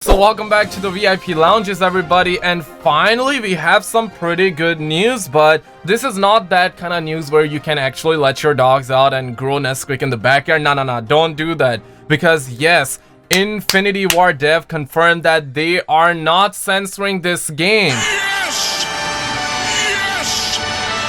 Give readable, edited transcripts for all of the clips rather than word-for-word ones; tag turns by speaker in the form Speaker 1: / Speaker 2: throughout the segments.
Speaker 1: So welcome back to the VIP lounges, everybody, and finally we have some pretty good news. But this is not that kind of news where you can actually let your dogs out and grow Nesquik in the backyard. No, don't do that, because yes, Infinity Ward Dev confirmed that they are not censoring this game.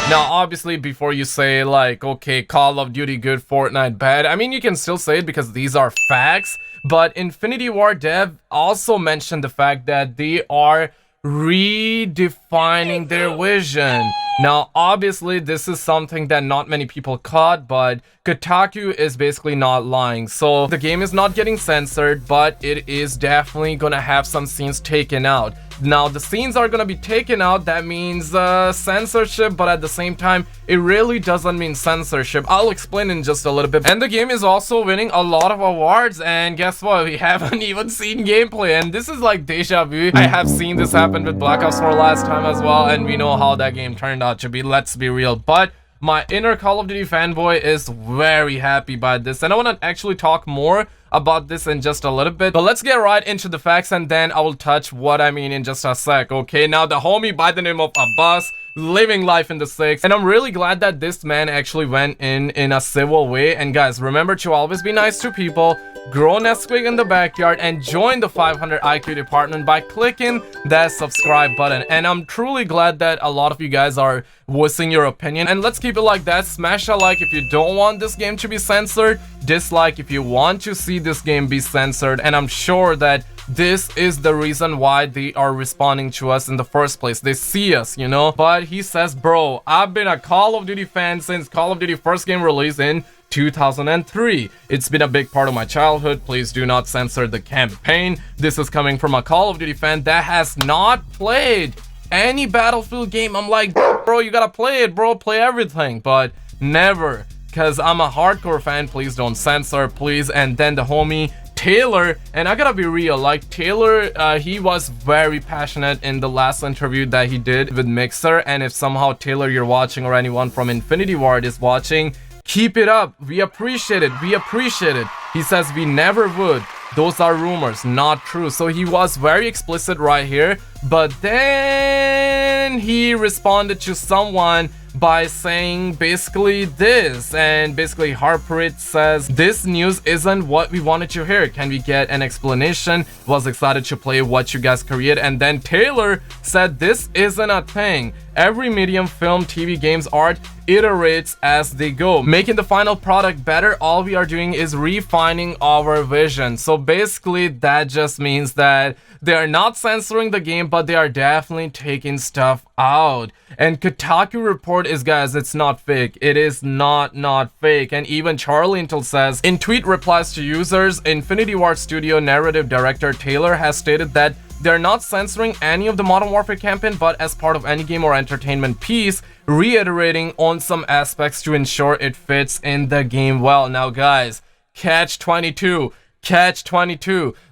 Speaker 1: Now, obviously, before you say, like, okay, Call of Duty good, Fortnite bad, I mean, you can still say it because these are facts, but Infinity Ward Dev also mentioned the fact that they are redefining their vision. Now, obviously, this is something that not many people caught, but Kotaku is basically not lying. So, the game is not getting censored, but it is definitely gonna have some scenes taken out. Now, the scenes are gonna be taken out, that means censorship, but at the same time, it really doesn't mean censorship. I'll explain in just a little bit. And the game is also winning a lot of awards, and guess what? We haven't even seen gameplay, and this is like deja vu. I have seen this happen with Black Ops 4 last time as well, and we know how that game turned out to be, let's be real. But my inner Call of Duty fanboy is very happy by this, and I want to actually talk more about this in just a little bit, but let's get right into the facts and then I will touch what I mean in just a sec. Okay, now the homie by the name of Abbas, living life in the six, and I'm really glad that this man actually went in a civil way. And guys, remember to always be nice to people, grow Nesquik in the backyard, and join the 500 IQ department by clicking that subscribe button. And I'm truly glad that a lot of you guys are voicing your opinion, and let's keep it like that. Smash a like if you don't want this game to be censored, dislike if you want to see this game be censored, and I'm sure that this is the reason why they are responding to us in the first place. They see us, you know. But he says, bro, I've been a Call of Duty fan since Call of Duty first game released in 2003. It's been a big part of my childhood. Please do not censor the campaign. This is coming from a Call of Duty fan that has not played any Battlefield game. I'm like, bro, you gotta play it, bro. Play everything, but never, because I'm a hardcore fan. Please don't censor, please. And then the homie Taylor, and I gotta be real, like Taylor, he was very passionate in the last interview that he did with Mixer. And if somehow Taylor, you're watching, or anyone from Infinity Ward is watching, keep it up. We appreciate it. We appreciate it. He says we never would. Those are rumors, not true. So he was very explicit right here, but then he responded to someone by saying basically this, and basically Harpreet says, this news isn't what we wanted to hear. Can we get an explanation? Was excited to play what you guys create. And then Taylor said, this isn't a thing. Every medium, film, TV, games, art iterates as they go, making the final product better. All we are doing is refining our vision. So basically that just means that they are not censoring the game, but they are definitely taking stuff out. And Kotaku report is, guys, it's not fake. It is not fake. And even Charlie Intel says, in tweet replies to users, Infinity Ward Studio narrative director Taylor has stated that they're not censoring any of the Modern Warfare campaign, but as part of any game or entertainment piece, reiterating on some aspects to ensure it fits in the game well. Now, guys, catch 22.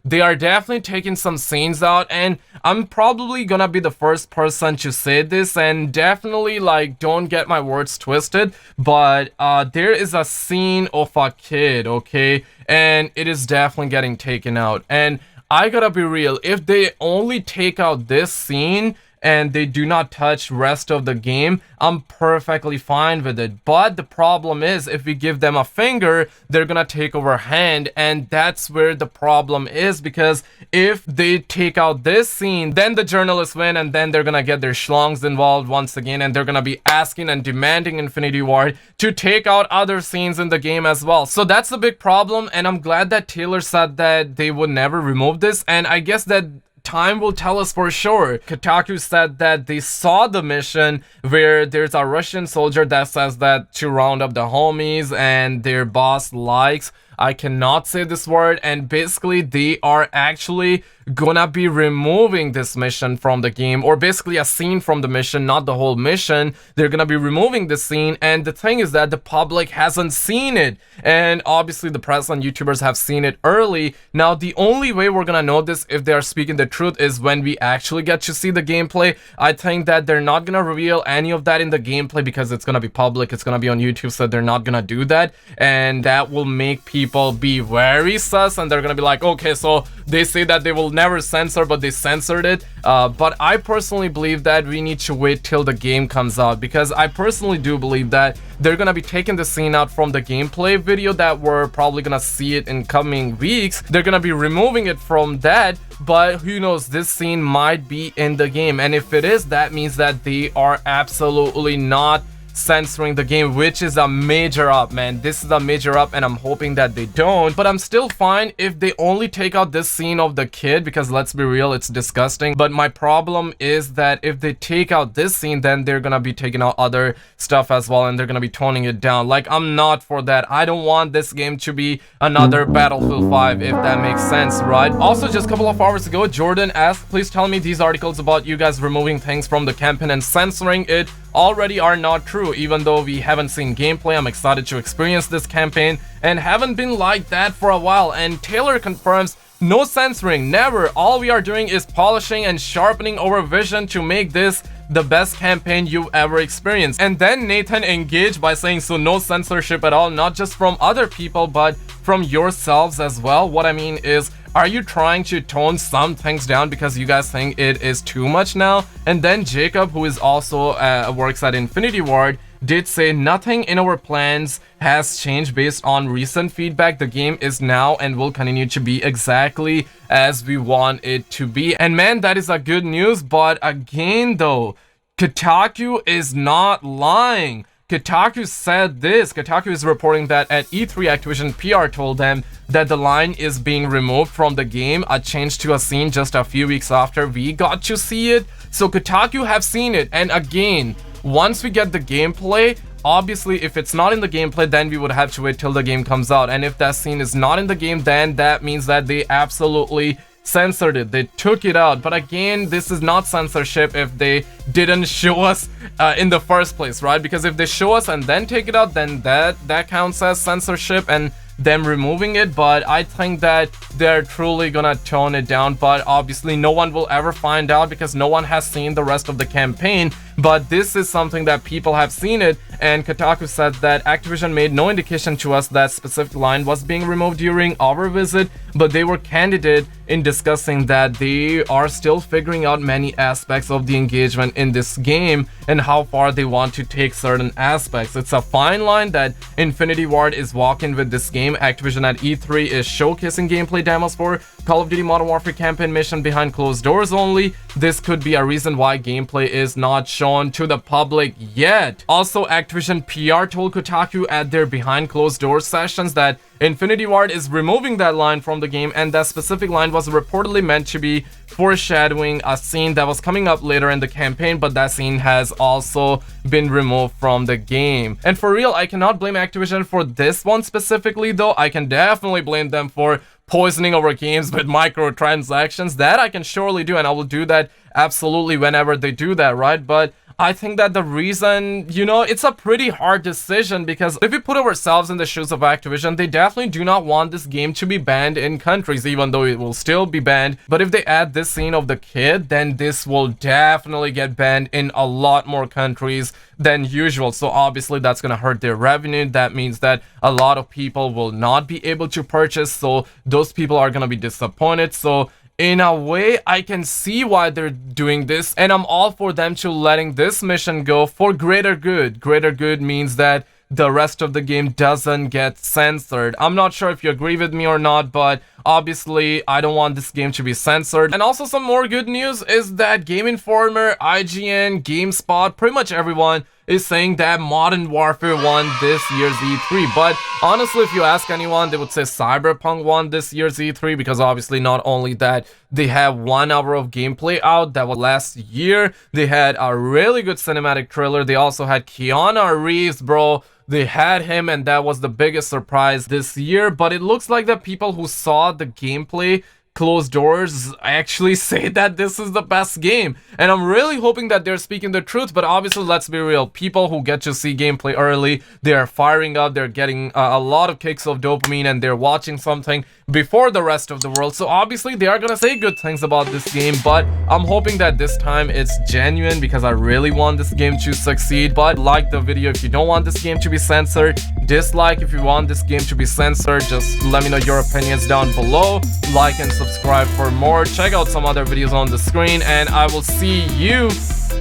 Speaker 1: They are definitely taking some scenes out, and I'm probably gonna be the first person to say this, and definitely, like, don't get my words twisted, but there is a scene of a kid, okay, and it is definitely getting taken out. And I gotta be real, if they only take out this scene and they do not touch rest of the game, I'm perfectly fine with it. But the problem is, if we give them a finger, they're gonna take over hand, and that's where the problem is, because if they take out this scene, then the journalists win, and then they're gonna get their schlongs involved once again, and they're gonna be asking and demanding Infinity Ward to take out other scenes in the game as well. So that's the big problem, and I'm glad that Taylor said that they would never remove this, and I guess that time will tell us for sure. Kotaku said that they saw the mission where there's a Russian soldier that says that to round up the homies, and their boss likes, I cannot say this word, and basically they are actually gonna be removing this mission from the game, or basically a scene from the mission, not the whole mission. They're gonna be removing the scene, and the thing is that the public hasn't seen it, and obviously the press and YouTubers have seen it early. Now, the only way we're gonna know this, if they are speaking the truth, is when we actually get to see the gameplay. I think that they're not gonna reveal any of that in the gameplay because it's gonna be public, it's gonna be on YouTube, so they're not gonna do that, and that will make people people be very sus and they're gonna be like, okay, so they say that they will never censor, but they censored it. But I personally believe that we need to wait till the game comes out, because I personally do believe that they're gonna be taking the scene out from the gameplay video that we're probably gonna see it in coming weeks. They're gonna be removing it from that, but who knows, this scene might be in the game, and if it is, that means that they are absolutely not censoring the game, which is a major up, man. This is a major up, and I'm hoping that they don't. But I'm still fine if they only take out this scene of the kid, because let's be real, it's disgusting. But my problem is that if they take out this scene, then they're gonna be taking out other stuff as well, and they're gonna be toning it down. Like, I'm not for that. I don't want this game to be another Battlefield 5, if that makes sense, right? Also, just a couple of hours ago, Jordan asked, please tell me these articles about you guys removing things from the campaign and censoring it already are not true. Even though we haven't seen gameplay, I'm excited to experience this campaign and haven't been like that for a while. And Taylor confirms, no censoring, never. All we are doing is polishing and sharpening our vision to make this the best campaign you've ever experienced. And then Nathan engaged by saying, so no censorship at all, not just from other people but from yourselves as well. What I mean is, are you trying to tone some things down because you guys think it is too much now? And then Jacob, who is also works at Infinity Ward, did say nothing in our plans has changed based on recent feedback. The game is now and will continue to be exactly as we want it to be. And man, that is a good news. But again though, Kotaku is not lying. Kotaku said this. Kotaku is reporting that at E3, Activision PR told them that the line is being removed from the game, a change to a scene just a few weeks after we got to see it. So Kotaku have seen it, and again, once we get the gameplay, obviously if it's not in the gameplay, then we would have to wait till the game comes out, and if that scene is not in the game, then that means that they absolutely censored it. They took it out. But again, this is not censorship if they didn't show us in the first place, right? Because if they show us and then take it out, then that counts as censorship and them removing it. But I think that they're truly gonna tone it down, but obviously no one will ever find out because no one has seen the rest of the campaign. But this is something that people have seen it, and Kotaku said that Activision made no indication to us that specific line was being removed during our visit, but they were candid in discussing that they are still figuring out many aspects of the engagement in this game and how far they want to take certain aspects. It's a fine line that Infinity Ward is walking with this game. Activision at E3 is showcasing gameplay demos for Call of Duty Modern Warfare campaign mission behind closed doors only. This could be a reason why gameplay is not shown to the public yet. Also, Activision PR told Kotaku at their behind closed doors sessions that Infinity Ward is removing that line from the game, and that specific line was reportedly meant to be foreshadowing a scene that was coming up later in the campaign, but that scene has also been removed from the game. And for real, I cannot blame Activision for this one specifically, though. I can definitely blame them for poisoning our games with microtransactions. That I can surely do, and I will do that absolutely whenever they do that, right? But I think that the reason, you know, it's a pretty hard decision, because if we put ourselves in the shoes of Activision, they definitely do not want this game to be banned in countries, even though it will still be banned. But if they add this scene of the kid, then this will definitely get banned in a lot more countries than usual. So obviously that's gonna hurt their revenue. That means that a lot of people will not be able to purchase, so those people are gonna be disappointed. So in a way, I can see why they're doing this, and I'm all for them to letting this mission go for greater good. Greater good means that the rest of the game doesn't get censored. I'm not sure if you agree with me or not, but obviously I don't want this game to be censored. And also, some more good news is that Game Informer, IGN, GameSpot, pretty much everyone is saying that Modern Warfare won this year's E3. But honestly, if you ask anyone, they would say Cyberpunk won this year's E3, because obviously not only that, they have 1 hour of gameplay out that was last year. They had a really good cinematic trailer. They also had Keanu Reeves, bro. They had him, and that was the biggest surprise this year. But it looks like the people who saw the gameplay closed doors actually say that this is the best game, and I'm really hoping that they're speaking the truth. But obviously, let's be real, people who get to see gameplay early, they're firing up, they're getting a lot of kicks of dopamine, and they're watching something before the rest of the world. So obviously they are gonna say good things about this game, but I'm hoping that this time it's genuine because I really want this game to succeed. But like the video if you don't want this game to be censored, dislike if you want this game to be censored. Just let me know your opinions down below. Like and subscribe for more. Check out some other videos on the screen, and I will see you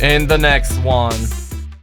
Speaker 1: in the next one.